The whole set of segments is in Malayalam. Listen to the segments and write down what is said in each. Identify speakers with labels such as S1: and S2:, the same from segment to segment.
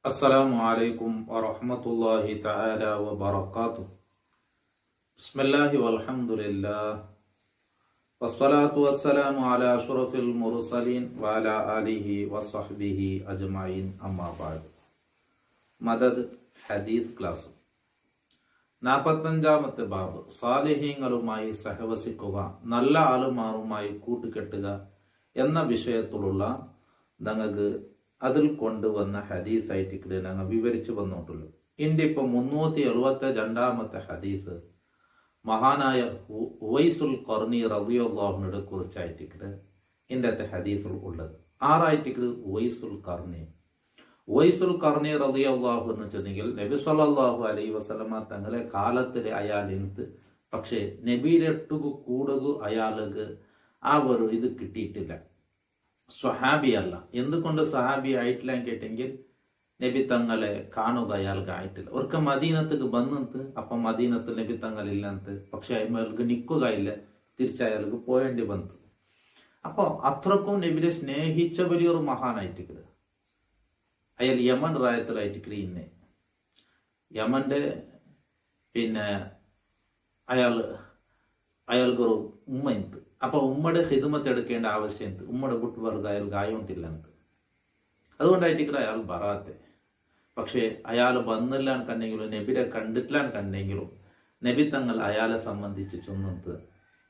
S1: السلام عليكم ورحمة الله تعالى وبركاته. بسم الله والحمد لله والصلاة والسلام على أشرف المرسلين وعلى آله وصحبه أجمعين أما بعد. മദദ് ഹദീസ് ക്ലാസ് 45-ാമത്തെ ബാബ് സാലിഹീങ്ങളുമായി സഹവസിക്കുക, നല്ല ആളുമാറുമായി കൂട്ടുകെട്ടുക എന്ന വിഷയത്തിലുള്ള ഞങ്ങൾക്ക് അതിൽ കൊണ്ടുവന്ന ഹദീസായിട്ട് ഞങ്ങൾ വിവരിച്ചു വന്നിട്ടുള്ളൂ. ഇതിൻ്റെ ഇപ്പം 372-ാമത്തെ ഹദീസ് മഹാനായ ഉവൈസുൽ ഖർനി റളിയല്ലാഹുവിനെ കുറിച്ചായിട്ട് ഇതിൻ്റെ ഹദീസിൽ ഉള്ളത്. ആറായിട്ട് ഉവൈസുൽ ഖർനി റളിയല്ലാഹു എന്ന് വെച്ചിട്ടുണ്ടെങ്കിൽ നബി സല്ലല്ലാഹു അലൈഹി വസല്ലമ തങ്ങളെ കാലത്തിൽ അയാൾ എന്ത്, പക്ഷേ നബിയുടെ കൂടുകു അയാൾക്ക് ആ ഒരു ഇത് കിട്ടിയിട്ടില്ല, സ്വഹാബി അല്ല. എന്തുകൊണ്ട് സ്വഹാബി ആയിട്ടില്ല കേട്ടെങ്കിൽ നബി തങ്ങളെ കാണുക അയാൾക്ക് ആയിട്ടില്ല. അവർക്ക് മദീനത്തേക്ക് വന്നിട്ട് അപ്പം മദീനത്ത് നബി തങ്ങളില്ലത്ത്, പക്ഷെ അയാൾക്ക് നിൽക്കുക ഇല്ല, തിരിച്ചയാൾക്ക് പോയേണ്ടി വന്നു. അപ്പോൾ അത്രക്കും നബിയെ സ്നേഹിച്ച വലിയൊരു മഹാനായിട്ട് അയാൾ യമൻ റായത്തിലായിട്ട് ഇന്ന് യമന്റെ അയാൾക്കൊരു ഉമ്മ ഉണ്ട്. അപ്പൊ ഉമ്മയുടെ ഹിദ്മത്ത് എടുക്കേണ്ട ആവശ്യം, ഉമ്മയുടെ കുട്ടികൾക്ക് അയാൾക്ക് ആയോണ്ടില്ല. അതുകൊണ്ടായിട്ട് അയാൾ ബറാത്തെ. പക്ഷെ അയാൾ വന്നില്ലാൻ കണ്ടെങ്കിലും നബിയെ കണ്ടിട്ടില്ലാൻ കണ്ടെങ്കിലും നബി തങ്ങൾ അയാളെ സംബന്ധിച്ച് ചൊന്നത്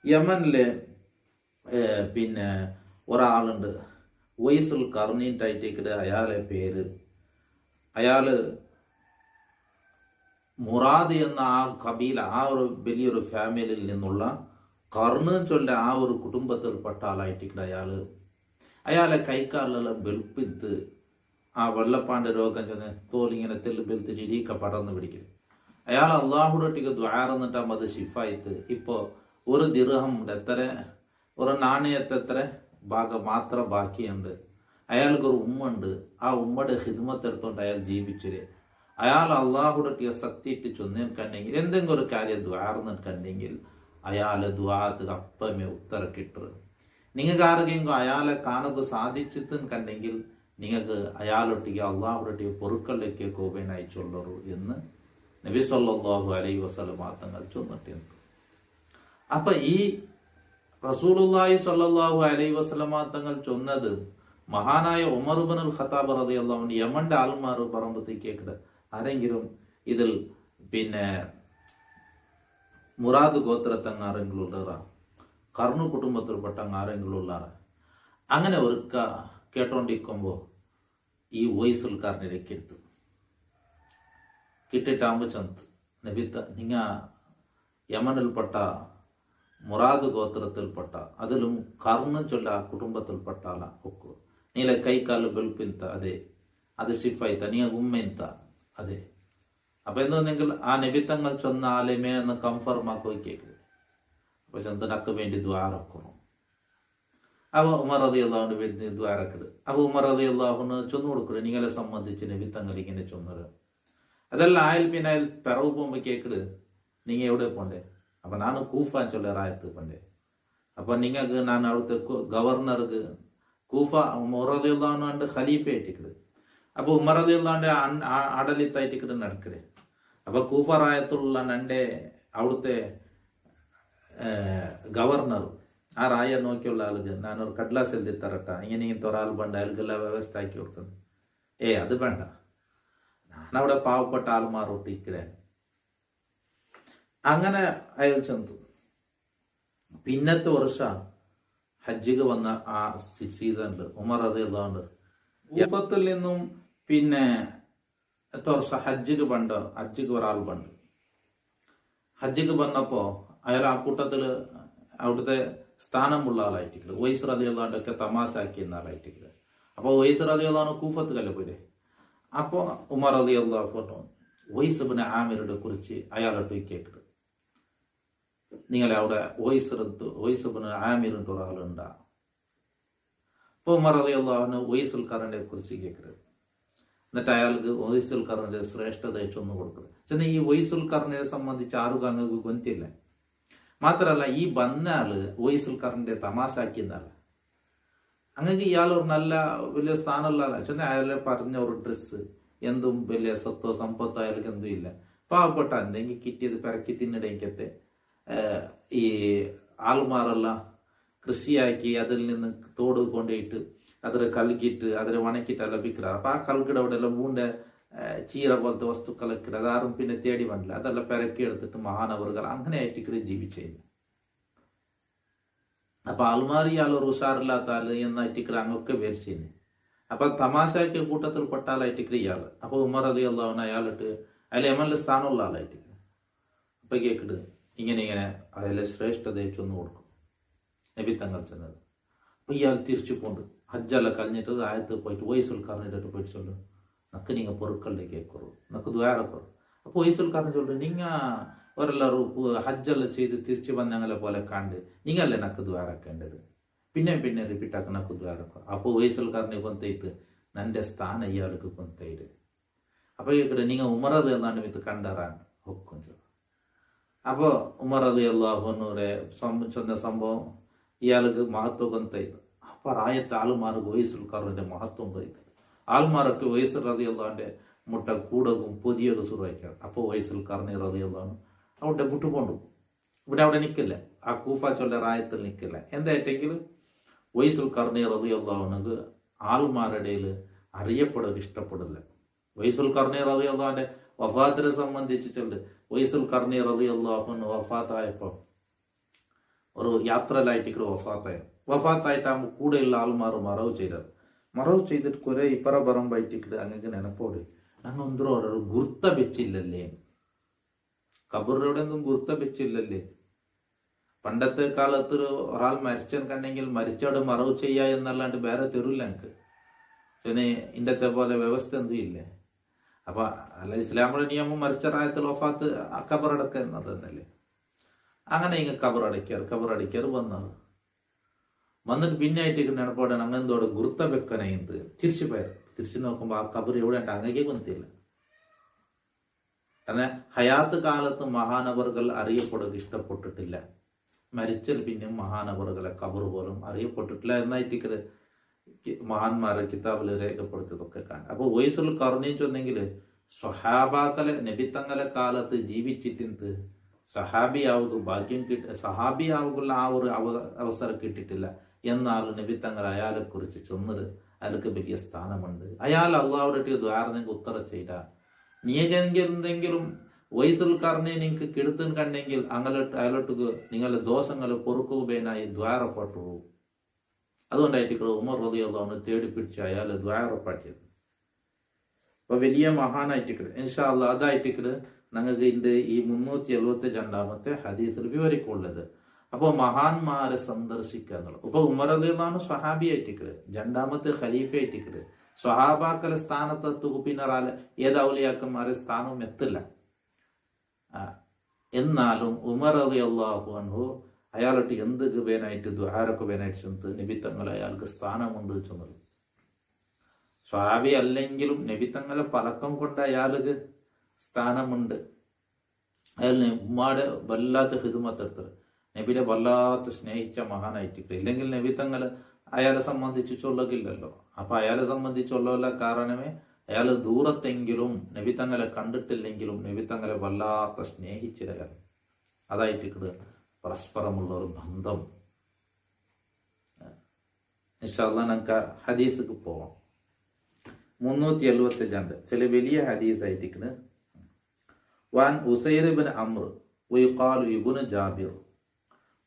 S1: യമനിലെ ഒരാളുണ്ട് ഉവൈസുൽ ഖർനിയായിട്ട് അയാളെ പേര്, അയാള് മുറാദ് എന്ന ആ കബീല, ആ ഒരു വലിയൊരു ഫാമിലിയിൽ നിന്നുള്ള കർണ് ചൊല്ല ആ ഒരു കുടുംബത്തിൽപ്പെട്ട ആളായിട്ട് അയാളെ കൈക്കാലിലെല്ലാം വെളുപ്പിത്ത് ആ വെള്ളപ്പാണ്ട് രോഗം ചെന്ന് തോലിങ്ങനെ തെല്ലുബെലുത്തിട്ട് ഇരിക്ക പടർന്ന് പിടിക്കും. അയാൾ അള്ളാഹുടൊട്ടിക്ക് ദ്വാരന്നിട്ട് അത് ഷിഫായിത്ത്. ഇപ്പോൾ ഒരു ദിർഹം എത്ര, ഒരു നാണയത്തെത്ര ഭാഗം മാത്രം ബാക്കിയുണ്ട്. അയാൾക്കൊരു ഉമ്മ ഉണ്ട്, ആ ഉമ്മയുടെ ഹിദ്മത്ത് എടുത്തോണ്ട് അയാൾ ജീവിച്ചത്. അയാൾ അള്ളാഹുടൊട്ടിയെ സക്തിയിട്ട് ചൊന്നിട്ടുണ്ടെങ്കിൽ എന്തെങ്കിലും ഒരു കാര്യം ദ്വാരന്നിട്ടുണ്ടെങ്കിൽ അയാളെ ദ്വാത്ത് അപ്പമേ ഉത്തര കിട്ടു. നിങ്ങൾക്ക് ആർക്കെങ്കിലും അയാളെ കാണുക സാധിച്ചെന്ന് കണ്ടെങ്കിൽ നിങ്ങൾക്ക് അയാളൊട്ടിക്ക് അള്ളാഹുടൊട്ടിയെ പൊറുക്കലിലേക്ക് കോപേൻ അയച്ചുള്ളൂ എന്ന് നബി സല്ലല്ലാഹു അലൈഹി വസല്ലമ തങ്ങൾ ചൊന്നിട്ടുണ്ട്. അപ്പൊ ഈ റസൂലുള്ളാഹി സ്വല്ലല്ലാഹു അലൈഹി വസല്ലമ തങ്ങൾ ചൊന്നത് മഹാനായ ഉമർ ഇബ്നുൽ ഖത്താബ് റളിയല്ലാഹു അൻഹു യമന്റെ ആൾമാർ പറയുമ്പോഴത്തേക്ക് ആരെങ്കിലും ഇതിൽ മുറാദ് ഗോത്രത്തങ്ങ് ആരെങ്കിലും ഉള്ളവരാ, കർണു കുടുംബത്തിൽപ്പെട്ട ആരെങ്കിലും ഉള്ളാറ. അങ്ങനെ ഒരുക്ക കേട്ടോണ്ടിരിക്കുമ്പോൾ ഈ ഉവൈസുൽ ഖർനിയിലേക്ക് എടുത്തു കിട്ടിട്ടാകുമ്പോൾ ചന്ത് നബിത്ത നിങ്ങ യമനിൽപ്പെട്ട മുറാദ് ഗോത്രത്തിൽപ്പെട്ട അതിലും കർണ ചൊല്ല കുടുംബത്തിൽപ്പെട്ട ആള ഒക്കു നീല കൈക്കാല് വെളുപ്പിന്ത അതെ, അത് ഷിഫായിത്ത നീ ഉമ്മയിന്ത അതെ. അപ്പൊ എന്തെങ്കിൽ ആ നബിത്തങ്ങൾ ചൊന്ന ആലമേ എന്ന് കൺഫർം ആക്കി കേൾക്കുക. അപ്പൊ ചന്ദനക്ക് വേണ്ടി ദ്വാരക്കണം. അപ്പൊ ഉമർ റളിയല്ലാഹു വേണ്ടി ദ്വാരക്കത്. അപ്പൊ ഉമർ റളിയല്ലാഹുവിന് ചൊന്നു കൊടുക്കരുത്, നിങ്ങളെ സംബന്ധിച്ച് നബിത്തങ്ങൾ ഇങ്ങനെ ചൊന്നത്. അതെല്ലാം ആയാൽ പിന്നെ അയാൾ പിറവ് പോകുമ്പോ കേക്കട് നിങ്ങൾ എവിടെ പോണ്ടേ? അപ്പൊ ನಾನು കൂഫ ചൊല്ല റായത്ത് പണ്ടേ. അപ്പൊ നിങ്ങൾക്ക് ನಾನು അവിടുത്തെ ഗവർണർക്ക് കൂഫ ഉമർ റളിയല്ലാഹു ഖലീഫ ആയിട്ടിക്കട്. അപ്പൊ ഉമർ റളിയല്ലാഹുവിന്റെ ആടലിത്തായിട്ട് നടക്കരുത്. അപ്പൊ കൂഫ റായത്തുള്ള എൻ്റെ അവിടുത്തെ ഗവർണർ ആ റായ നോക്കിയുള്ള ആളുകൾ ഞാനൊരു കടലാസ് എഴുതി തരട്ട, ഇങ്ങനത്തെ ഒരാൾ പണ്ട് അയാൾക്കെല്ലാം വ്യവസ്ഥ ആക്കി കൊടുക്കുന്നു. അത് വേണ്ട, ഞാനവിടെ പാവപ്പെട്ട ആൾമാരൊട്ടിക്കേ. അങ്ങനെ അയാൾ ചെന്നു. പിന്നത്തെ വർഷം ഹജ്ജിക്ക് വന്ന ആ സീസണിൽ ഉമർ റളിയല്ലാഹു ഊഫത്തിൽ നിന്നും എത്ര വർഷം ഹജ്ജിക്ക് ഒരാൾ പണ്ട് ഹജ്ജിക്ക് വന്നപ്പോ അയാൾ ആ കൂട്ടത്തില് അവിടുത്തെ സ്ഥാനമുള്ള ആളായിട്ടില്ല. ഉവൈസ് റളിയല്ലാഹു ഒക്കെ തമാശാക്കിയ ആളായിട്ടില്ല. അപ്പൊ ഉവൈസ് റളിയല്ലാഹു കൂഫത്തിലല്ലേ പോയില്ലേ. അപ്പൊ ഉമർ റളിയല്ലാഹു ഉവൈസ് ഇബ്നു ആമിറിനെ കുറിച്ച് അയാളോട്ട് കേട്ടത്, നിങ്ങളെ അവിടെ ഉവൈസ് ഇബ്നു ആമിറിന്റെ ഒരാളുണ്ടാ. അപ്പൊ ഉമർ റളിയല്ലാഹു ഉവൈസുൽ ഖർനിയെ കുറിച്ച് കേൾക്കരുത്. എന്നിട്ട് അയാൾക്ക് ഉവൈസുൽ ഖർനിന്റെ ശ്രേഷ്ഠത ചൊന്നു കൊടുക്കുന്നത്. ചെന്ന് ഈ ഉവൈസുൽ ഖർനിയെ സംബന്ധിച്ച് ആർക്കും അങ്ങ് ഗൊന്തില്ല. മാത്രല്ല ഈ വന്നാള് ഉവൈസുൽ ഖർനിന്റെ തമാശാക്കിയെന്നാള്. അങ്ങനെ ഇയാൾ ഒരു നല്ല വലിയ സ്ഥാനമുള്ള ചെന്ന അയാളെ പറഞ്ഞ ഒരു ഡ്രസ്സ് എന്തും വലിയ സ്വത്തോ സമ്പത്തോ അയാൾക്ക് എന്തും ഇല്ല. പാവപ്പെട്ട എന്തെങ്കിലും കിട്ടിയത് പിറക്കി തിന്നിടയ്ക്കത്തെ ഈ ആൾമാരെല്ലാം കൃഷിയാക്കി അതിൽ നിന്ന് തോട് കൊണ്ടുപോയിട്ട് അതിൽ കലക്കിയിട്ട് അതിൽ വണക്കിയിട്ടെല്ലാം വിൽക്കുന്നത്. അപ്പം ആ കൽക്കിടെ അവിടെ എല്ലാം പൂണ്ട ചീര പോലത്തെ വസ്തുക്കളൊക്കെ അതാരും പിന്നെ തേടി വന്നില്ല. അതെല്ലാം പിറക്കി എടുത്തിട്ട് മഹാനവറുകൾ അങ്ങനെ ആയിട്ട് ജീവിച്ചിരുന്നു. അപ്പൊ ആൾമാറി ആളൊരു ഉഷാറില്ലാത്ത ആള് എന്നായിട്ട് അങ്ങൊക്കെ വിചാരിച്ചിരുന്നു. അപ്പൊ തമാശയ്ക്ക് കൂട്ടത്തിൽ പെട്ട ആളായിട്ട് ഇയാള്. അപ്പൊ ഉമർ റളിയല്ലാഹു അൻഹു അയാളിട്ട് അതിൽ എമനിൽ സ്ഥാനമുള്ള ആളായിട്ട് അപ്പൊ കേക്കിട്ട് ഇങ്ങനെ അതിലെ ശ്രേഷ്ഠതയെ ചൊന്നു കൊടുക്കും നബി തങ്ങൾ ചെന്നത്. അപ്പൊ ഇയാൾ തിരിച്ചു പോണ്ട് ഹജ്ജെല്ലാം കഴിഞ്ഞിട്ട് ആയത്ത് പോയിട്ട് വയസ്സുൽ കറിഞ്ഞിട്ട് പോയിട്ട് ചൊല്ലും, നക്ക് നിങ്ങൾ പൊറുക്കളുടെ കേൾക്കുറു നക്ക് ദ്വാരക്കുറു. അപ്പൊ വയസ്സുൽ കറിഞ്ഞ് ചൊല്ലു, നിങ്ങ ഒരെല്ലാവരും ഹജ്ജെല്ലാം ചെയ്ത് തിരിച്ചു വന്നങ്ങളെ പോലെ കണ്ട് നിങ്ങളല്ലേ നക്ക് ദ്വാരക്കേണ്ടത്, പിന്നെ റിപ്പീറ്റ് ആക്കി നക്ക് ദ്വാരക്കും. അപ്പോൾ വയസ്സുൽ കറിഞ്ഞ് കൊന്തയിട്ട് നന്റെ സ്ഥാനം ഇയാൾക്ക് കൊന്തയിട്. അപ്പൊ ഇവിടെ നിങ്ങൾ ഉമറത് എന്നാണ് ഇത് കണ്ടറാൻ ഒക്കും. അപ്പോൾ ഉമർ റളിയല്ലാഹു അൻഹുവിനെ ചെന്ന സംഭവം ഇയാൾക്ക് മഹത്വം കൊന്തയിത്. അപ്പൊ ആയത്തെ ആൾമാർക്ക് വയസ്സുൽ കറിന്റെ മഹത്വം കൊയ്ത് ആൾമാരൊക്കെ വയസ്സ് റളിയല്ലാഹുവിന്റെ മുട്ട കൂടകും പുതിയൊരു സുറയ്ക്കാണ്. അപ്പോൾ വയസ്സുൽ കറിന് റളിയല്ലാഹു അവിടെ വിട്ടുപോണ്ടു. അവിടെ നിൽക്കില്ല, ആ കൂഫ ചൊല്ല റായത്തിൽ നിൽക്കില്ല. എന്തായിട്ടെങ്കിൽ വയസ്സുൽ കറിന് റളിയല്ലാഹു അൻഹു ആൾമാരുടെ അറിയപ്പെടുക ഇഷ്ടപ്പെടില്ല. വയസ്സുൽ കറിന് റളിയല്ലാഹുവിന്റെ വഫാത്തിനെ സംബന്ധിച്ചിട്ടുണ്ട്. വയസ്സുൽ കറിന് റളിയല്ലാഹു അൻഹു വഫാത്തായപ്പോൾ ഒരു യാത്രയിലായിട്ട് വഫാത്തായിട്ടാകുമ്പോൾ കൂടെയുള്ള ആൾമാർ മറവ് ചെയ്തിട്ട് കുറെ ഇപ്പറ പറമ്പായിട്ട് അങ്ങനെ നെനപ്പോട് അങ്ങ് ഒന്തോ ഗുർത്ത വെച്ചില്ലല്ലേ, കബറിയുടെ ഒന്നും ഗുർത്ത വെച്ചില്ലല്ലേ. പണ്ടത്തെ കാലത്ത് ഒരാൾ മരിച്ചാൻ കണ്ടെങ്കിൽ മരിച്ചോട് മറവ് ചെയ്യാ എന്നല്ലാണ്ട് വേറെ തരൂല്ല എനിക്ക്. പിന്നെ ഇന്നത്തെ പോലെ വ്യവസ്ഥ എന്തും ഇല്ലേ. അപ്പൊ അല്ല ഇസ്ലാമിന്റെ നിയമം മരിച്ച പ്രായത്തിൽ വഫാത്ത് കബറടക്കുക എന്നത് തന്നെയല്ലേ. അങ്ങനെ ഇങ്ങ് കബറടിക്കാറ് വന്നിട്ട് പിന്നെ ആയിട്ട് നെനപ്പാടാണ് അങ്ങനത്തോടെ ഗുർത്ത വെക്കനത് തിരിച്ചു നോക്കുമ്പോ ആ കബർ എവിടെ ഉണ്ട് അങ്ങേക്ക് കൊന്നില്ല. കാരണം ഹയാത്ത് കാലത്ത് മഹാനവറുകൾ അറിയപ്പെടുക ഇഷ്ടപ്പെട്ടിട്ടില്ല, മരിച്ചാൽ പിന്നെ മഹാനവറുകളെ കബർ പോലും അറിയപ്പെട്ടിട്ടില്ല എന്നായിട്ട് മഹാന്മാരെ കിതാബിൽ രേഖപ്പെടുത്തിയതൊക്കെ കാണാം. അപ്പൊ വയസ്സുൽ കറിഞ്ഞു ചെന്നെങ്കിൽ സ്വഹാബാക്കളെ നബിത്തങ്ങളെ കാലത്ത് ജീവിച്ചിട്ട് സഹാബിയാവുക ഭാഗ്യം സഹാബിയാവുക ആ ഒരു അവസരം കിട്ടിയിട്ടില്ല. എന്നാൽ നബിത്തങ്ങൾ അയാളെ കുറിച്ച് ചെന്നത് അയാൾക്ക് വലിയ സ്ഥാനമുണ്ട്. അയാൾ അള്ളാഹുടെ ദ്വാരനെങ്കിൽ ഉത്തരം ചെയ്ത നീയെന്തെങ്കിലും വയസ്സുൽ കറിനെ നിങ്ങൾക്ക് കെടുത്തും കണ്ടെങ്കിൽ അയാളോട്ട് നിങ്ങളുടെ ദോഷങ്ങൾ പൊറുക്കുവാനായി ദ്വാരപ്പെട്ടു. അതുകൊണ്ടായിട്ട് ഉമർ റളിയല്ലാഹു അൻഹു തേടി പിടിച്ച് അയാൾ ദ്വാരപ്പാട്ടിയത്. അപ്പൊ വലിയ മഹാനായിട്ട് ഇൻഷാ അല്ലാഹ് അതായിട്ട് ഞങ്ങൾക്ക് ഇതിന്റെ ഈ 372 ഹദീസിൽ വിവരിക്കുള്ളത്. അപ്പോൾ മഹാന്മാരെ സന്ദർശിക്കുക എന്നുള്ളത്. ഇപ്പൊ ഉമർ റളിയല്ലാഹു അൻഹു സ്വഹാബി ആയിട്ടിക്കട്, രണ്ടാമത്തെ ഖലീഫ ആയിട്ടിക്കട്, സ്വഹാബാക്കളെ സ്ഥാനത്തെത്തുക പിന്നെ ഏത് ഔലിയാക്കന്മാരെ സ്ഥാനവും എത്തില്ല. എന്നാലും ഉമർ റളിയല്ലാഹു അൻഹു അയാളോട്ട് എന്ത് വേനായിട്ട് ദ്വാരൊക്കെ വേനായിട്ട് ചെന്ന് നബിത്തങ്ങൾ അയാൾക്ക് സ്ഥാനമുണ്ട് ചെന്നത്. സ്വഹാബി അല്ലെങ്കിലും നബിത്തങ്ങളെ പലക്കം കൊണ്ട് അയാൾക്ക് സ്ഥാനമുണ്ട്. അയാൾ ഉമ്മാടെ വല്ലാത്ത ഹിദ്മത്തെടുത്തത്, നബിനെ വല്ലാത്ത സ്നേഹിച്ച മഹാനായിട്ട്. ഇല്ലെങ്കിൽ നബിത്തങ്ങൾ അയാളെ സംബന്ധിച്ച് ചൊല്ലുകില്ലല്ലോ. അപ്പൊ അയാളെ സംബന്ധിച്ചുള്ള കാരണമേ അയാൾ ദൂരത്തെങ്കിലും നബിത്തങ്ങളെ കണ്ടിട്ടില്ലെങ്കിലും നബിത്തങ്ങളെ വല്ലാത്ത സ്നേഹിച്ചത് അതായിട്ട് പരസ്പരമുള്ള ഒരു ബന്ധം. ഇൻഷാ അല്ലാഹ് നമുക്ക് ഹദീസിക്ക് പോവാം. 375 ചില വലിയ ഹദീസ് ആയിട്ടിരിക്കുന്നു. വാൻ ഉസൈർ ഇബ്നു അംർ വയുഖാലു ഇബ്നു ജാബിർ.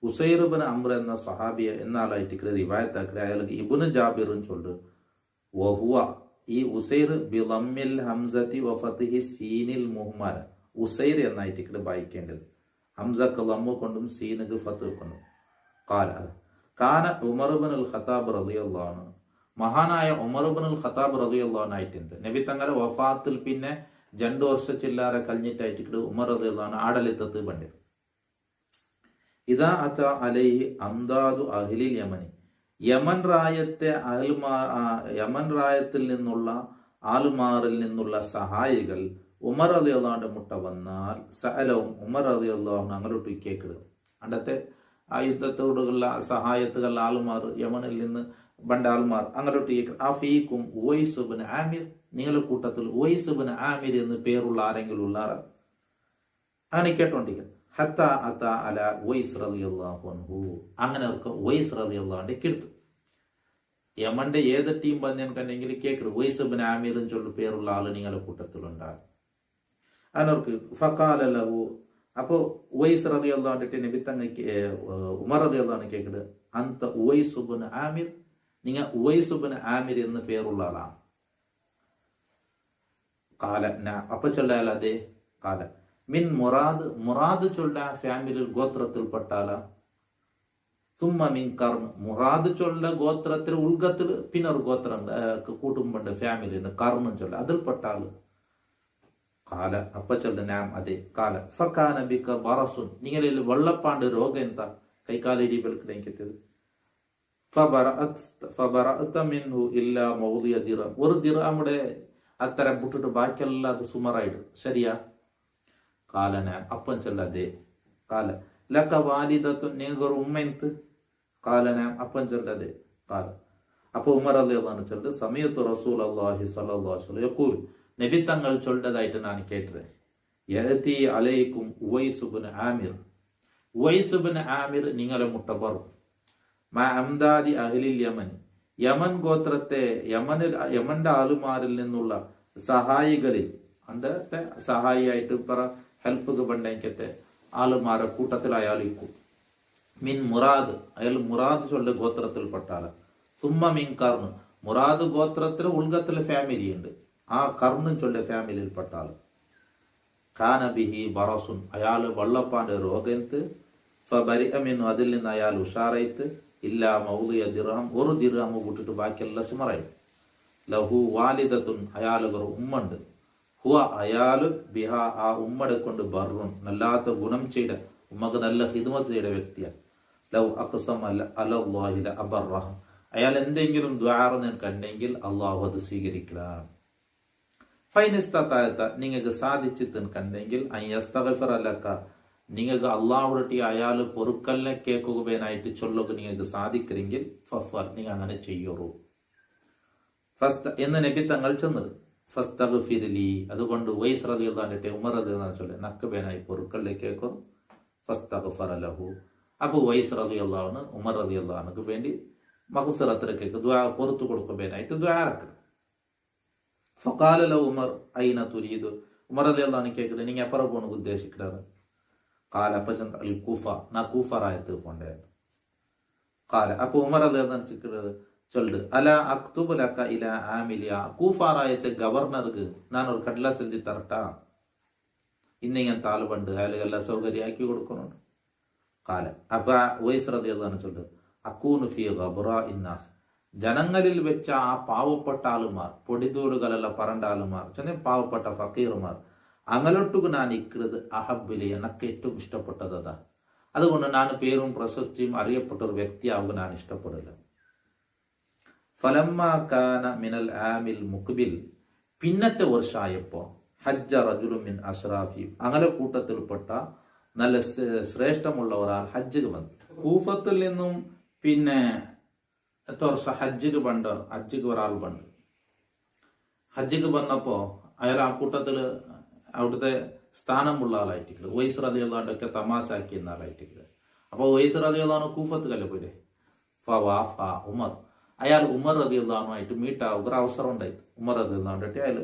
S1: ഉസൈർ ഇബ്നു അംർ എന്ന സ്വഹാബിയ എന്ന ആളായിട്ട് റിവായത്താക്കി അയാൾക്ക് ഇബ്നു ജാബിർ ചൊല്ലു. വഹുവ ഈ ഉസൈർ ബിളമ്മിൽ ഹംസതി വഫതിഹി സീനിൽ മുഹ്മല. ഉസൈർ എന്നായിട്ട് വായിക്കേണ്ടത് ഹംസക്ക് ലമ്മു കൊണ്ടും സീനക്ക് ഫത്ത് കൊണ്ടും. കാന ഉമർ ഇബ്നുൽ ഖത്താബ് റളിയല്ലാഹു അൻഹു, മഹാനായ ഉമർ ഇബ്നുൽ ഖത്താബ് റളിയല്ലാഹു അൻഹു ആയിട്ടുണ്ട് നബി തങ്ങളുടെ വഫാത്തിൽ പിന്നെ 2 വർഷം ചില്ലാറെ കഴിഞ്ഞിട്ടായിട്ട് ഉമർ റളിയല്ലാഹു അൻഹു ആടലിത്തത്ത് പണ്ട്. ഇദാ അത അലൈഹി അംദാദു അഹ്ലിൽ യമനി, യമൻ റായത്തിൽ നിന്നുള്ള ആൽമാറിൽ നിന്നുള്ള സഹായികൾ ഉമർ റളിയല്ലാഹു അൻഹു മുട്ട വന്നാൽ സഅലവും ഉമർ റളിയല്ലാഹു അൻഹു അങ്ങോട്ട് കേൾക്കുക. അണ്ടത്തെ ആ യുദ്ധത്തോടുള്ള സഹായത്തുകൾ ആൾമാർ യമനിൽ നിന്ന് ബണ്ടാൽമാർ അങ്ങോട്ട് അഫീക്കും ഉവൈസുബിന് ആമിർ, നിങ്ങളുടെ കൂട്ടത്തിൽ ഉവൈസുബിന് ആമിർ എന്ന് പേരുള്ള ആരെങ്കിലും ഉള്ളാറ? അങ്ങനെ കേട്ടോണ്ടിരിക്കുക. ഹത്ത അത്ത അല ഉവൈസ് റളിയല്ലാഹു അൻഹു, അങ്ങനെ അവർക്ക് ഉവൈസ് റളിയല്ലാഹുവിന്റെ കിടുത്തു. യമന്റെ ഏത് ടീം ബന്ധ്യൻ കണ്ടെങ്കിൽ കേൾക്കരുത് ഉവൈസുബിന് ആമിർ എന്ന് ചൊല്ലു പേരുള്ള ആള് നിങ്ങളുടെ കൂട്ടത്തിലുണ്ടാകും. അതിനവർക്ക് ഫക്കാല ലഹു, അപ്പോൾ ഉവൈസ് റളിയല്ലാഹുവിന്റെ നബിത്തങ്ങക്ക് ഉമർ റളിയല്ലാഹു കേൾക്കരുത് അന്ത ഉവൈസുബിന് ആമിർ, നിങ്ങൾ ഉവൈസുബിന് ആമിർ എന്ന് പേരുള്ള ആളാണ്. കാല അപ്പൊ ചൊല്ലാൽ അതെ. കാല മിൻ മുറാദ്, മുറാദ് ചൊല്ല ഫാമിലി ഗോത്രത്തിൽപ്പെട്ടാല. സുമ്മ മിൻ കർണ്, മുറാദ് ചൊല്ല ഗോത്രത്തിൽ ഉൾഗത്തിൽ പിന്നെ ഒരു ഗോത്രം കൂട്ടുമ്പണ്ട് ഫാമിലി കർണും ചൊല്ല അതിൽപ്പെട്ടാല്. കാല അപ്പ ചൊല്ല നാം അതെ. കാല ഫക്കാന ബിക ബറസുൻ, നിങ്ങളിൽ വെള്ളപ്പാണ്ട് രോഗം എന്താ കൈകാലിരി ബൽക്കിടയ്ക്കെത്തിയത്. ഒരു ദിർഹമുടെ അത്തരം വിട്ടിട്ട് ബാക്കിയെല്ലാം അത് സുമറായിടും, ശരിയാ? കാലന അപ്പൻ ചൊല്ലതേ. കാല ലക്ക വാലിദത്തു, നിങ്ങൾക്കൊരു ഉമ്മ. കാലന അപ്പൻ ചൊല്ലതേ. കാല അപ്പൊ ഉമർ റളിയല്ലാഹു ചൊല്ലു സമയത്തു റസൂലുള്ളാഹി സ്വല്ലല്ലാഹു അലൈഹി വസല്ലം യഖൂൽ, നബി തങ്ങൾ ചൊല്ലതായിട്ട് ഞാൻ കേട്ടത്. യഅതി അലൈക്കും ഉവൈസ് ഇബ്നു ആമിർ, ഉവൈസ് ഇബ്നു ആമിർ നിങ്ങളെ മുട്ട വരും. മാ അംദാദി അഹ്ലിൽ യമൻ, യമൻ ഗോത്രത്തെ യമന്റെ ആളുമാരിൽ നിന്നുള്ള സഹായികളിൽ അന്റെ സഹായിയായിട്ട് പറ ഹെൽപ്പ് ബണ്ടേക്കത്തെ ആളുമാരെ കൂട്ടത്തിൽ അയാളിക്കും. മിൻ മുറാദ്, അയാൾ മുറാദ് ചൊല്ല ഗോത്രത്തിൽപ്പെട്ടാല. സുമ്മ മിൻ കർണ്, മുറാദ് ഗോത്രത്തിൽ ഉൾഗത്തിലെ ഫാമിലി ഉണ്ട്, ആ കർണും ചൊല്ല ഫാമിലിയിൽപ്പെട്ടാൽ. ഖാനബിഹി ബറസുൻ, അയാൾ വള്ളപ്പാന്റെ രോഗത്ത്. ഫബരി അമിനു, അതിൽ നിന്ന് അയാൾ ഉഷാറായിട്ട്. ഇല്ലാ മൗദിയ ദിർഹം, ഒരു ദിർഹം വിട്ടിട്ട് ബാക്കിയെല്ലാം സുമറായി. ലഹു വാലിദത്തുൻ, അയാളുകൾ ഉമ്മണ്ട്. ഹുവ അയാള് ബിഹ, ആ ഉമ്മടെ കൊണ്ട് ബർറുൻ, നല്ലാത്ത ഗുണം ചെയ്ത ഉമ്മക്ക് നല്ല ഹിദ്മത്ത് ചെയ്ത വ്യക്തിയാണ്. ലവ് അക്സം അലല്ലാഹില അബർറഹ, അയാൾ എന്തെങ്കിലും ദ്വാരം കണ്ടെങ്കിൽ അള്ളാഹു അത് സ്വീകരിക്കലാണ്. ഫൈനിസ്താത്ത, നിങ്ങൾക്ക് സാധിച്ചിട്ട് കണ്ടെങ്കിൽ അയ്യസ്തഗഫിറലക, നിങ്ങൾക്ക് അള്ളാഹുടെ അയാൾ പൊറുക്കലിനെ കേൾക്കുകയായിട്ട് ചൊല്ലുക നിങ്ങൾക്ക് സാധിക്കുമെങ്കിൽ ഫഫൽ, നിങ്ങൾ അങ്ങനെ ചെയ്യൂറു. ഫസ്ത എന്ന് നബി തങ്ങൾ ചെന്നത്. ഫസ്തഗ്ഫിർലി, അതുകൊണ്ട് ഉവൈസ് റളിയല്ലാഹു ഉമർ റളിയല്ലാഹു ചൊല്ലെ നക്കബേനായി പൊറുക്കലിനെ കേൾക്കും. ഫസ്തഗ്ഫറ ലഹു, അപ്പോൾ ഉവൈസ് റളിയല്ലാഹു ഉമർ റളിയല്ലാഹുവിന് വേണ്ടി മഗ്ഫിറത്തിലേക്ക് ദുആ പൊറുത്തു കൊടുക്കുകയായിട്ട് ദുആ ആക്കണം. ഫഖാല ലഹു ഉമർ ഐന തുരീദു, ഉമർ റളിയല്ലാഹു കേൾക്കുന്നത് നിങ്ങൾ എപ്പറ പോകണം ഉദ്ദേശിക്കുന്നത്? കാല അപ്പ ചന്ത അൽ കൂഫ, ഞാൻ കൂഫറായത്ത് പോണ്ടേ. കാല അപ്പൊ ഉമർ റളിയല്ലാഹു ചിക്കുന്നത് ചൊല്ലു അല അക്തുബ് ലക ഇല ആമിലിയ, കൂഫറായത്തെ ഗവർണർക്ക് ഞാൻ ഒരു കടലാസ് എഴുതി തരട്ടാ, ഇന്നിങ്ങനെ താൽപണ്ട് അയാളുകളെല്ലാം സൗകര്യമാക്കി കൊടുക്കുന്നുണ്ട്. കാല അപ്പൊ ഉവൈസ് റളിയല്ലാഹു ചൊല്ലു അക്കൂനു ഫീ ഗബ്റാ ഇന്നാസ്, ജനങ്ങളിൽ വെച്ച ആ പാവപ്പെട്ട ആളുമാർ, പൊടിതോടുകളെല്ലാം പറണ്ട ആളുമാർ, ചെന്ന പാവപ്പെട്ട ഫക്കീർമാർ, അങ്ങലോട്ടുക്ക് ഞാൻ ഇക്കുന്നത് അഹബിലി, എനക്ക് ഏറ്റവും ഇഷ്ടപ്പെട്ടത് അതാ. അതുകൊണ്ട് ഞാൻ പേരും പ്രശസ്തിയും അറിയപ്പെട്ട ഒരു വ്യക്തിയാവുക ഞാൻ ഇഷ്ടപ്പെടില്ല. ഫലമ്മ കാന മിനൽ ആമിൽ മുഖ്ബിൽ, പിന്നത്തെ വർഷമായപ്പോ ഹജ്ജ റജുലു മിൻ അഷ്റാഫി, അങ്ങനെ കൂട്ടത്തിൽപ്പെട്ട നല്ല ശ്രേഷ്ഠമുള്ള ഒരാൾ ഹജ്ജിക്ക് വന്നു. കൂഫത്തിൽ നിന്നും പിന്നെ ഹജ്ജിക്ക് ഒരാൾ പണ്ട് ഹജ്ജിക്ക് വന്നപ്പോ അയാൾ ആ കൂട്ടത്തില് അവിടുത്തെ സ്ഥാനമുള്ള ആളായിട്ടില്ല. ഉവൈസ് റളിയല്ലാഹു ഒക്കെ തമാശാക്കിയ ആളായിട്ടില്ല. അപ്പൊ ഉവൈസ് റളിയല്ലാഹു കൂഫത്തിലല്ലേ പോയില്ലേ. ഫവാഫ ഉമർ, അയാൾ ഉമർ റളിയല്ലാഹു ആയിട്ട് മീറ്റാവുക ഒരു അവസരം ഉണ്ടായി. ഉമർ റളിയല്ലാഹു അയാൾ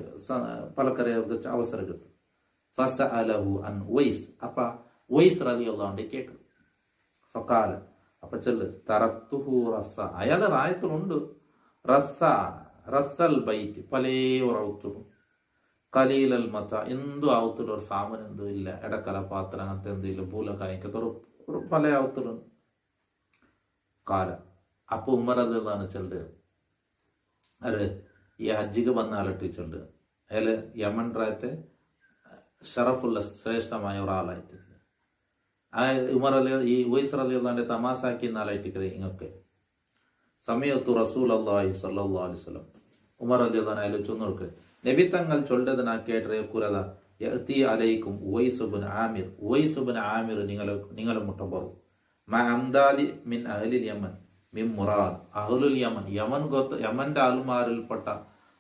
S1: പലക്കരെ അവസരം കിട്ടും. ഫസഅലഹു അൻ ഉവൈസ്, അപ്പ ഉവൈസ് റളിയല്ലാഹു കേൾക്കും. ഫഖാല, അപ്പൊ ചെല്ല് തറക്തുഹു റസ, അയാൾ റായത്തിലുണ്ട് റസൽ ബൈത്ത്, പലേ ഉറത്തും കലീലൽ മച്ച, എന്തു ആവത്തിലും ഒരു സാമൻ എന്തും ഇല്ല, ഇടക്കല പാത്രം അങ്ങനത്തെ എന്തും ഇല്ല, പൂലക്കായക്കത്തെ ഒരു പല ആവത്തിലും കാല. അപ്പൊ ഉമർ റളിയല്ലാഹു ചെല്ല് അത് ഈ ഹജ്ജിക്ക് വന്ന ആളെ ടീച്ചറുണ്ട്. അയാള് യമൻ രാജ്യത്തെ ഷറഫുള്ള ശ്രേഷ്ഠമായ ഒരാളായിട്ടുണ്ട്. ആ ഉമർ ഈ ഉവൈസ് റളിയല്ലാഹു തമാസാക്കിയ ആളായിട്ട് ഇങ്ങൊക്കെ സമയത്തു റസൂലുള്ളാഹി സ്വല്ലല്ലാഹു അലൈഹി വസല്ലം, ഉമർ റളിയല്ലാഹു അയാൾ ചൊന്നോൾക്ക് നബി തങ്ങൾ ചൊല്ലത് നാ കേട്ടേ കുറത യഅതി അലൈക്കും ഉവൈസ് ഇബ്നു ആമിർ, ഉവൈസ് ഇബ്നു ആമിർ നിങ്ങളെ മുട്ട പറയും. മാ അംദാലി മിൻ അഹ്ലിൽ യമൻ, മിൻ മുറാദ് അഹ്ലുൽ യമൻ യമന്റെ ആളുമാരിൽപ്പെട്ട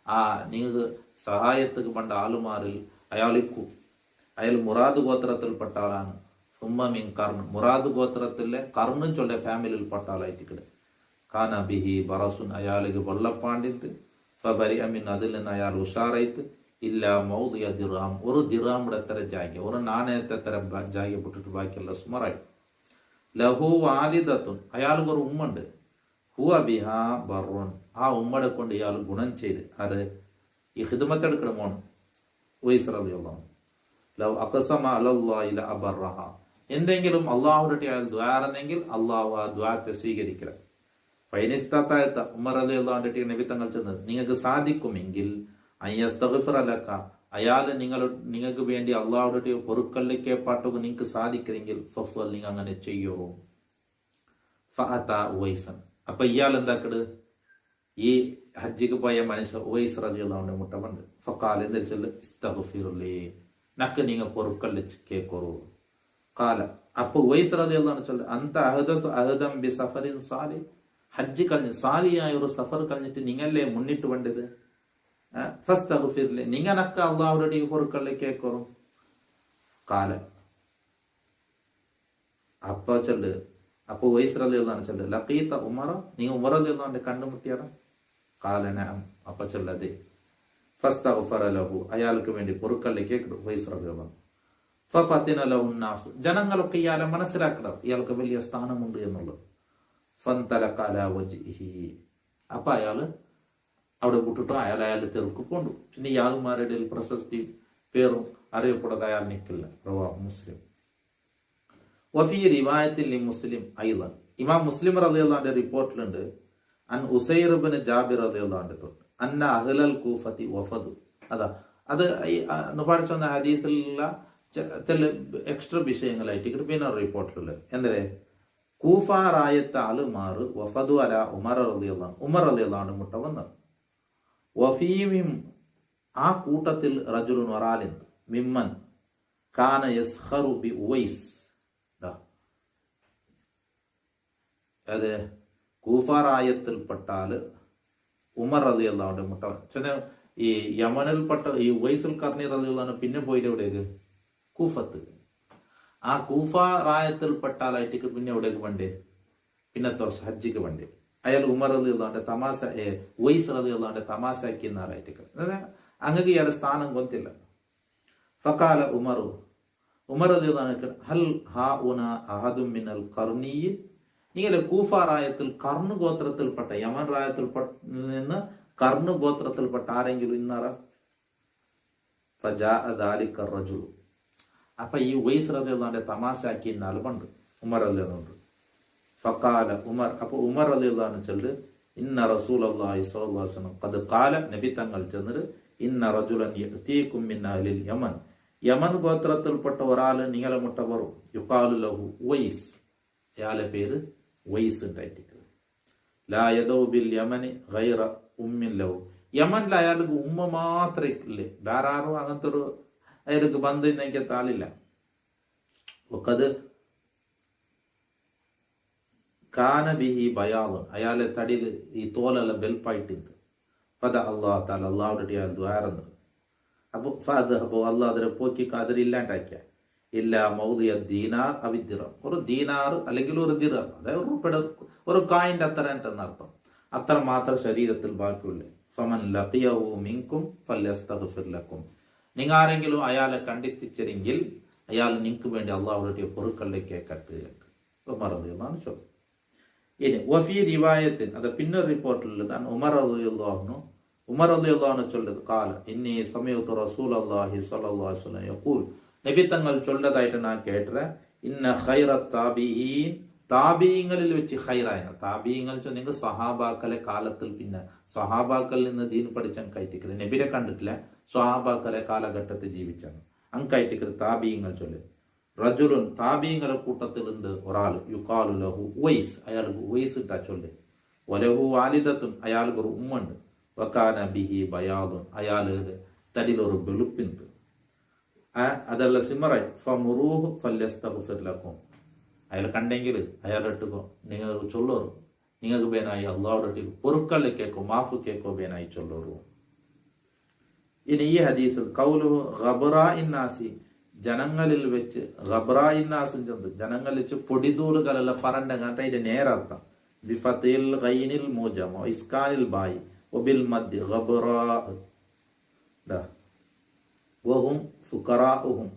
S1: ആ നിങ്ങൾക്ക് സഹായத்துக்கு പണ്ട ആളുമാരിൽ അയാൾ മുറാദ് ഗോത്രത്തിൽപ്പെട്ട ആളാണ്. സുമ്മ മിൻ കർൺ മുറാദ് ഗോത്രത്തിലെ കർണും ചൊല്ല ഫാമിലിയിൽപ്പെട്ട ആളായിട്ട് കാന ബിഹി ബറസുൻ അയാൾക്ക് വെള്ളപ്പാണ്ടിത്ത് ഫബരി അമിൻ അതിൽ നിന്ന് അയാൾ ഉഷാറായിട്ട് ഇല്ല മൗദിയ ദിറാം ഒരു ദിറാമിടെ എത്ര ജാഗ ഒരു നാണയത്തെ എത്ര ജാഗ പൊട്ടിട്ട് ബാക്കിയുള്ള സുമറായി. ലഹു വാലിദത്തുൻ അയാൾക്ക് ഒരു ഉമ്മുണ്ട്. ഹുവ ബിഹാ ബറുൻ ആ ഉമ്മടെ കൊണ്ട് ഇയാൾ ഗുണം ചെയ്ത് അത് ഈ ഹിദ്മത്തെടുക്കണം മോൺ ഉവൈസ് റളിയല്ലാഹു ലൗ അഖസമ അലല്ലാഹി ലഅബറഹ എന്തെങ്കിലും അള്ളാഹുടെ അയാൾ ദ്വാരന്നെങ്കിൽ അള്ളാഹു ആ ദ്വാരത്തെ സ്വീകരിക്കില്ല. ഫൈനിസ്താത്ത ഉമർ റളിയല്ലാഹുവിന്റെ നബി തങ്ങൾ ചെന്നത് നിങ്ങൾക്ക് സാധിക്കുമെങ്കിൽ അയ്യസ്തഗ്ഫിറലക അയാൾ നിങ്ങൾക്ക് വേണ്ടി അള്ളാഹുടെ പൊറുക്കല്ലിക്കെ പാട്ടുക നിങ്ങൾക്ക് സാധിക്കുമെങ്കിൽ ഫഫൽ നിങ്ങൾ അങ്ങനെ ചെയ്യോ. ഫഅത ഉവൈസൻ അപ്പൊ ഇയാൾ എന്താക്കട് ഈ ഹജ്ജിക്ക് പോയ മനുഷ്യ ഉവൈസ് റളിയല്ലാഹുവിന്റെ മുട്ടമുണ്ട്. ഫഖാൽ എന്താ ചൊല്ല് ഇസ്തഗ്ഫിറുലി നക്ക് നിങ്ങൾ പൊറുക്കല്ല് കേക്കോറു. കാല അപ്പൊ ഉവൈസ് റളിയല്ലാഹു ചൊല്ല് അന്ത അഹദം ബി സഫറിൻ സാലിഹ് ഹജ്ജ് കഴിഞ്ഞ് സാലിയായ ഒരു സഫർ കഴിഞ്ഞിട്ട് നിങ്ങളെ മുന്നിട്ട് വേണ്ടത് ഫസ്തഗ്ഫിർലി നിങ്ങനക്ക അള്ളാഹുടെ പൊറുക്കല്ല് കേക്കോറും. കാല അപ്പൊ ചൊല്ല് അപ്പൊ ഉവൈസ് റളിയല്ലാഹു ചൊല്ല് ലഖീത ഉമറ നിങ്ങൾ ഉമർ റളിയല്ലാഹുവിനെ കണ്ടുമുട്ടിയാടാ. കാല നഅം അപ്പൊ ചൊല്ലതെ ഫസ്തഗ്ഫറ ലഹു അയാൾക്ക് വേണ്ടി പൊറുക്കല്ല് കേട്ടു ഉവൈസ് റളിയല്ലാഹു. ഫഫതിന ലഹു നാസ് ജനങ്ങളൊക്കെ ഇയാളെ മനസ്സിലാക്കണം ഇയാൾക്ക് വലിയ സ്ഥാനമുണ്ട് എന്നുള്ളത്. ഫന്തലക അലാ വജ്ഹിഹി അപ്പൊ അയാള് അവിടെ വിട്ടിട്ട് അയാൾ തെറുക്ക് കൊണ്ടു. പിന്നെ ഇയാളുമാരുടെ ഇടയിൽ പ്രശസ്തിയും പേരും അറിയപ്പെടാതെ അയാൾ നിൽക്കില്ല. റവാഹു മുസ്ലിം. വഫീ റിവായത്തിൽ മുസ്ലിം ഐളൻ ഇമാം മുസ്ലിം റളിയല്ലാഹുവിന്റെ റിപ്പോർട്ടിലുണ്ട് അൻ ഉസൈർ ഇബ്നു ജാബിർ റളിയല്ലാഹു അന്ന അഹ്ലൽ കൂഫത്തി വഫദു അതാ അത് പഠിച്ച ഹദീസിലുള്ള ചില എക്സ്ട്രാ വിഷയങ്ങളായിട്ട് പിന്നെ റിപ്പോർട്ടിലുള്ളത് എന്തേ കൂഫ റായത്തെ ആളുമാറ് വഫദു അല ഉമർ റളിയല്ലാഹു മുട്ട വന്നത്. വഫീമിം ആ കൂട്ടത്തിൽ റജുലുൻ വറാലിൻ മിമ്മൻ കാന യസ്ഖറു ബി ഉവൈസ് അത് കൂഫാറായത്തിൽപ്പെട്ടാല് ഉമർ റളിയല്ലാഹുവിന്റെ മുട്ട ചെന്ന ഈ യമനിൽപ്പെട്ട ഈ ഉവൈസുൽ ഖർനി റളിയല്ലാഹു പിന്നെ പോയിട്ട് എവിടേക്ക് കൂഫത്ത്. ആ കൂഫാറായത്തിൽപ്പെട്ടാലായിട്ട് പിന്നെ എവിടേക്ക് വേണ്ടേ പിന്നെ ഹജ്ജിക്ക് വേണ്ടേ അയാൾ ഉമർ റളിയല്ലാഹുവിന്റെ തമാശ ഉവൈസ് റളിയല്ലാഹുവിന്റെ തമാശാക്കി എന്നാലായിട്ട് അങ്ങക്ക് ഇയാളെ സ്ഥാനം കൊത്തില്ല. ഫഖാല ഉമർ റളിയല്ലാഹു ഹൽ ഹാഉന അഹദും മിനൽ ഖർനി നിങ്ങളെ കൂഫാറായത്തിൽ കർണു ഗോത്രത്തിൽപ്പെട്ട യമൻ റായത്തിൽപ്പെട്ട നിന്ന് കർണു ഗോത്രത്തിൽപ്പെട്ട ആരെങ്കിലും ഇന്നറ റജുൽ അപ്പൊ ഈ ഉവൈസ് റളിയല്ലാഹുവിന്റെ തമാശാക്കി എന്നാലും പണ്ട് ഉമർ റളിയല്ലാഹു. ഫഖാല ഉമർ അപ്പൊ ഉമർ റളിയല്ലാഹു ചൊല്ല് ഇന്ന റസൂലുള്ളാഹി സ്വല്ലല്ലാഹു അലൈഹി വസല്ലം ഖദ് ഖാല നബി തങ്ങൾ ചെന്നിട്ട് ഇന്ന റജുലൻ യഅതീകും മിൻ അഹ്ലിൽ യമൻ യമൻ ഗോത്രത്തിൽപ്പെട്ട ഒരാൾ നിങ്ങളെ മുട്ട വരും. യുഖാലു ലഹു ഉവൈസ് അയാളെ പേര് ഉവൈസ് ഉണ്ടായിട്ട് ലാ യദൗ ബിൽ യമനി ഗൈറ ഉമ്മിൻ ലഹു യമനിൽ അയാൾക്ക് ഉമ്മ മാത്രമേ ഇല്ലേ വേറെ ആരും അങ്ങനത്തെ ഒരു അയാൾക്ക് ബന്ധം എനിക്ക് താളില്ല. ഒക്കത് കാന ബിഹി ബയാദുൻ അയാളെ തടിയിൽ ഈ തോലെല്ലാം വെൽപ്പായിട്ടുണ്ട്. ഫദ അല്ലാഹു തആല അല്ലാഹുവിന്റെ അയാൾ ദ്വാരന്നു. അപ്പോൾ അപ്പോൾ അല്ലാഹു അതിനെ പോക്കി അതിലില്ലാണ്ടാക്കിയ ഇല്ല മൗദിയ ദീനാർ അവിദ്ദിറം ഒരു ദീനാർ അല്ലെങ്കിൽ ഒരു ദിറം അതായത് ഉറുപ്പിയുടെ ഒരു കായിന്റെ അത്ര എന്നർത്ഥം അത്ര മാത്രം ശരീരത്തിൽ ബാക്കിയുള്ളൂ. ഫമൻ ലഖിയഹു മിൻകും ഫല്യസ്തഗ്ഫിർ ലക്കും നിങ്ങൾ ആരെങ്കിലും അയാളെ കണ്ടെത്തിച്ചെങ്കിൽ അയാൾ നിങ്ങൾക്ക് വേണ്ടി അള്ളാഹുവിന്റെ പൊറുക്കല്ലേക്ക് കേൾക്കട്ടെ ഉമർ റളിയല്ലാഹു അൻഹു. ഇനി വഫീ റിവായത്തിൽ അത് പിന്നെ റിപ്പോർട്ടിലുള്ളതാണ് ഉമർ റളിയല്ലാഹു അൻഹു ചൊല്ലത് ഖാല ഇന്നി സമയത്തു റസൂലുള്ളാഹി സ്വല്ലല്ലാഹു അലൈഹി വസല്ലം യഖൂൽ നബി തങ്ങൾ ചൊല്ലതായിട്ട് ഞാൻ കേട്ടത് ഇന്ന ഖൈറ താബിഈൻ താബീങ്ങളിൽ വെച്ച് ഖൈറായ താബീങ്ങൾ നിങ്ങൾ സഹാബാക്കളെ കാലത്തിൽ പിന്നെ സഹാബാക്കളിൽ നിന്ന് ദീൻ പഠിച്ചാൻ കയറ്റിക്കല് നബിരെ കണ്ടിട്ടില്ല സഹാബാക്കളെ കാലഘട്ടത്തിൽ ജീവിച്ചാണ് അങ്കയറ്റിക്കല് താബീങ്ങൾ ചൊല്ല് റജുലുൻ താബീങ്ങളെ കൂട്ടത്തിലുണ്ട് ഒരാൾ യുഖാലു ലഹു ഉവൈസ് അയാൾക്ക് ഉവൈസ് ഇട്ടാ ചൊല്ല് വലഹു വാലിദത്തുൻ അയാൾക്ക് ഒരു ഉമ്മുണ്ട് വകാന ബിഹി ബയാദുൻ അയാളുടെ തടിയിൽ ഒരു വെളുപ്പിന്ത് അതല്ല സിമറായി ഫമുറൂഹു ഫല്യസ്തഗ്ഫിർ ലക്കും അയാൾ കണ്ടെങ്കിൽ അയാൾ ഇട്ടുകോ നിങ്ങൾ ചൊല്ലോറും നിങ്ങൾക്ക് ബേനായി അള്ളാഹുടെ പൊറുക്കള്ളി കേക്കോ മാഫു കേക്കോ ബേനായി ചൊല്ലൂ. ഇനി ഈ ഹദീസിൽ കൗലു ഖബ്റാഇന്നാസി ജനങ്ങളിൽ വെച്ച് ഖബ്റാഇന്നാസും ചെന്ന് ജനങ്ങളിൽ വെച്ച് പൊടിതൂറുകളെല്ലാം പറണ്ടങ്ങാത്ത അതിന്റെ നേരർത്ഥം ബിഫത്തിൽ ഖൈനിൽ മുജമ ഇസ്കാനിൽ ബായി വബിൽ മദ് ഖബ്റാ വഹും ഫുഖറാഉഹും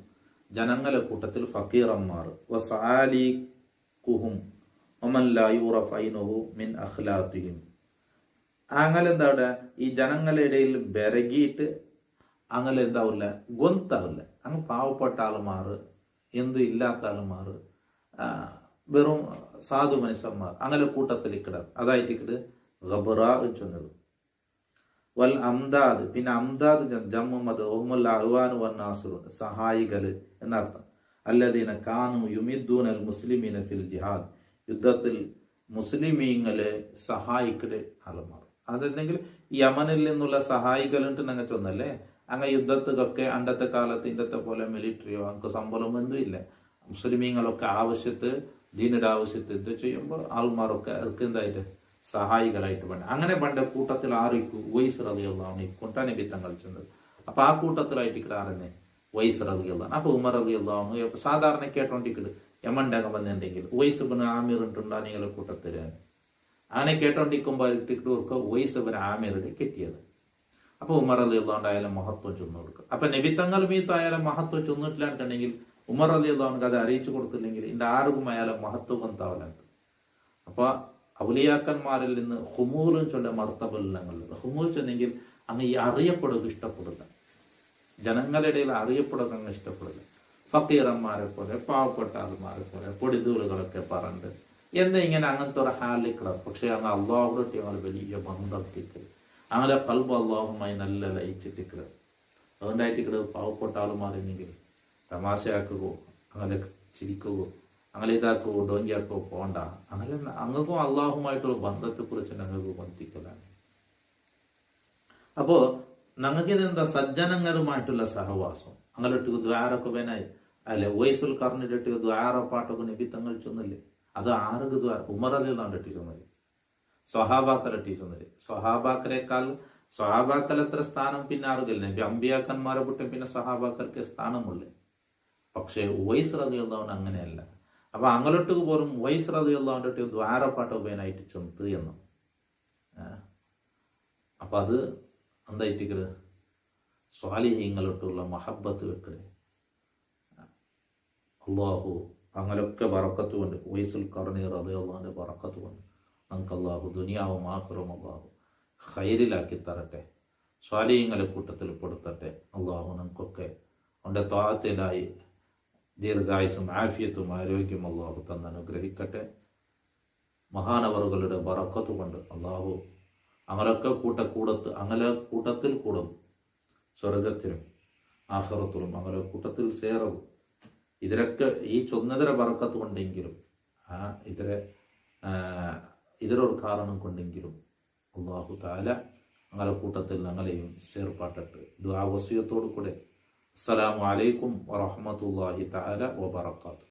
S1: ജനങ്ങളെ കൂട്ടത്തിൽ ഫക്കീറന്മാർ വസാലികുഹും വമൻ ലാ യുറഫ് ഐനുഹു മിൻ അഖ്ലാഖിഹിം. അങ്ങനെ എന്താ അവിടെ ഈ ജനങ്ങളുടെ ഇടയിൽ ബെരകിയിട്ട് അങ്ങനെ എന്താവില്ല ഗൊന്താവില്ല. അങ്ങ് പാവപ്പെട്ട ആളുമാർ എന്തും ഇല്ലാത്ത ആളുമാർ വെറും സാധു മനുഷ്യന്മാർ അങ്ങനെ കൂട്ടത്തിൽ ഇക്കിടാം. അതായിട്ട് ഖബ്റാ ചൊന്നത്. വൽ അംദാദ് പിന്നെ അംദാദ് ജമ്മുമത് ഓഹുൽ അഹ്വാൻ വന്നാസുർ സഹായികൾ എന്നർത്ഥം. അല്ലദീന കാനു യുമിദ്ദൂനൽ മുസ്ലിമീന ഫിൽ ജിഹാദ് യുദ്ധത്തിൽ മുസ്ലിമീങ്ങളെ സഹായിക്കല് ആളുമാർ. അതെന്തെങ്കിൽ യമനിൽ നിന്നുള്ള സഹായികളുണ്ട് ഞങ്ങൾ ചൊന്നല്ലേ. അങ്ങ് യുദ്ധത്തിലൊക്കെ അണ്ടത്തെ കാലത്ത് ഇന്നത്തെ പോലെ മിലിറ്ററിയോ അങ്ങ് സംഭവം ഒന്നുമില്ല. മുസ്ലിമീങ്ങളൊക്കെ ആവശ്യത്ത് ദീനിയുടെ ആവശ്യത്ത് ഇത് ചെയ്യുമ്പോൾ ആൾമാരൊക്കെ അവർക്ക് എന്തായിട്ട് സഹായികളായിട്ട് പണ്ട് അങ്ങനെ പണ്ട് കൂട്ടത്തിൽ ആറിക്കു വൈസ് റളിയല്ലാഹു കൊണ്ടാനബി തങ്ങൾ ചെന്നത്. അപ്പൊ ആ കൂട്ടത്തിലായിട്ട് ഇവിടെ ആറന്നെ വൈസ് റളിയല്ലാഹു. അപ്പൊ ഉമർ റളിയല്ലാഹു സാധാരണ കേട്ടോണ്ടിക്കട് യമന്റെ അങ്ങ് വന്നിട്ടുണ്ടെങ്കിൽ വൈസ് ബിൻ ആമിർ ഉണ്ടാകുന്ന കൂട്ടത്തിലാണ് അങ്ങനെ കേട്ടോണ്ടിരിക്കുമ്പോൾ ഇട്ടിട്ട് വൈസ് ബിൻ ആമിറുടെ കെട്ടിയത്. അപ്പൊ ഉമർ റളിയല്ലാഹു ആയാലും മഹത്വം ചൊന്നു കൊടുക്കുക. അപ്പൊ നബി തങ്ങൾ മീത്തായാലും മഹത്വം ചൊന്നിട്ടില്ലാണ്ടെങ്കിൽ ഉമർ റളിയല്ലാഹു അത് അറിയിച്ചു കൊടുത്തില്ലെങ്കിൽ ഇതിന്റെ ആർക്കും അയാലും മഹത്വം എന്താവലുണ്ട്. അപ്പൊ ഔലിയാക്കന്മാരിൽ നിന്ന് ഹുമൂലും ചൊല്ല മർത്തബല്ലങ്ങളുണ്ട്. ഹുമൂൽ ചെന്നെങ്കിൽ അങ്ങ് ഈ അറിയപ്പെടുക ഇഷ്ടപ്പെടില്ല. ജനങ്ങളുടെ ഇടയിൽ അറിയപ്പെടുക അങ്ങ് ഇഷ്ടപ്പെടില്ല. ഫക്കീറന്മാരെ പോലെ പാവപ്പെട്ട ആൾമാരെ പോലെ പൊടിതൂളുകളൊക്കെ പറഞ്ഞ് എന്താ ഇങ്ങനെ അങ്ങനത്തെ ഒരു ഹാലിക്കിടാം. പക്ഷെ അങ്ങ് അള്ളാഹുടെ ഞങ്ങൾ വലിയ ബന്ധത്തിക്ക് അങ്ങനെ കൽബ് അള്ളാഹുമായി നല്ല ലയിച്ചിട്ടിക്കിട്. അതുകൊണ്ടായിട്ടിക്കിട് പാവപ്പെട്ട ആളുമാരെങ്കിൽ തമാശയാക്കുകയോ അങ്ങനെ ചിരിക്കുകയോ അങ്ങനെ ഇതാക്കുകയോ ഡോങ്കിയാക്കുകയോ പോണ്ട. അങ്ങനെ അങ്ങക്കും അള്ളാഹുമായിട്ടുള്ള ബന്ധത്തെക്കുറിച്ച് ഞങ്ങൾക്ക് ബന്ധിക്കലാണ്. അപ്പോ ഞങ്ങൾക്ക് ഇതെന്താ സജ്ജനങ്ങളുമായിട്ടുള്ള സഹവാസം അങ്ങനെ ഇട്ട് ദ്വാരൊക്കെ വേനായി അല്ലെ. വയസ്സുൽ കറിഞ്ഞിട്ട് ദ്വാര പാട്ടൊക്കെ നബി തങ്ങൾ ചൊന്നില്ലേ. അത് ആർക്ക് ദ്വാര ഉമർ റളിയല്ലാഹു ഇട്ടി ചൊന്നല്ലേ, സ്വഹാബാക്കൾ ഇട്ടി ചൊന്നല്ലേ. സ്വഹാബാക്കളെക്കാൾ സ്വഹാബാക്കൾ എത്ര സ്ഥാനം പിന്നെ ആർക്കില്ല. നബി അമ്പിയാക്കന്മാരെ വിട്ടും പിന്നെ സ്വഹാബാക്കൾക്ക് സ്ഥാനമുള്ളേ. പക്ഷെ വയസ്സ് റളിയല്ലാഹു അങ്ങനെയല്ല. അപ്പൊ അങ്ങോട്ട് പോലും വയസ്സ് റളിയല്ലാഹു ദ്വാരപ്പാട്ട് ഉപയനായിട്ട് ചൊന്ത് എന്നും. അപ്പൊ അത് എന്തായിട്ടിക്കല് സ്വാലിഹീങ്ങളോട്ടുള്ള മഹബത്ത് വെക്കല്. അള്ളാഹു അങ്ങനൊക്കെ ബറക്കത്ത് കൊണ്ട് വയസ്സുൽ കർണി റളിയല്ലാഹുവിന്റെ ബറക്കത്ത് കൊണ്ട് നമുക്ക് അള്ളാഹു ദുനിയാവും ആഖിറവും അള്ളാഹു ഖൈറിലാക്കി തരട്ടെ. സ്വാലിഹീങ്ങളെ കൂട്ടത്തിൽ പെടുത്തട്ടെ. അള്ളാഹു നമുക്കൊക്കെ അവന്റെ ത്വാഅത്തിലായി ദീർഘായുസും ആഫിയത്തും ആരോഗ്യം അള്ളാഹു തന്ന് അനുഗ്രഹിക്കട്ടെ. മഹാനവറുകളുടെ ബറക്കത്ത് കൊണ്ട് അള്ളാഹു അങ്ങനൊക്കെ അങ്ങനെ കൂട്ടത്തിൽ കൂടും സ്വർഗത്തിലും ആഖിറത്തിലും അങ്ങനെ കൂട്ടത്തിൽ സേറവും. ഇതിലൊക്കെ ഈ ചൊന്നതര ബറക്കത്ത് കൊണ്ടെങ്കിലും ഇതിലൊരു കാരണം കൊണ്ടെങ്കിലും അള്ളാഹു തആല അങ്ങനെ കൂട്ടത്തിൽ ഞങ്ങളെയും ചേർപ്പാട്ടിട്ട് ദുആ വസിയത്തോടു കൂടെ അസ്സലാമു അലൈക്കും വറഹ്മത്തുള്ളാഹി തആല വബറകാതുഹു.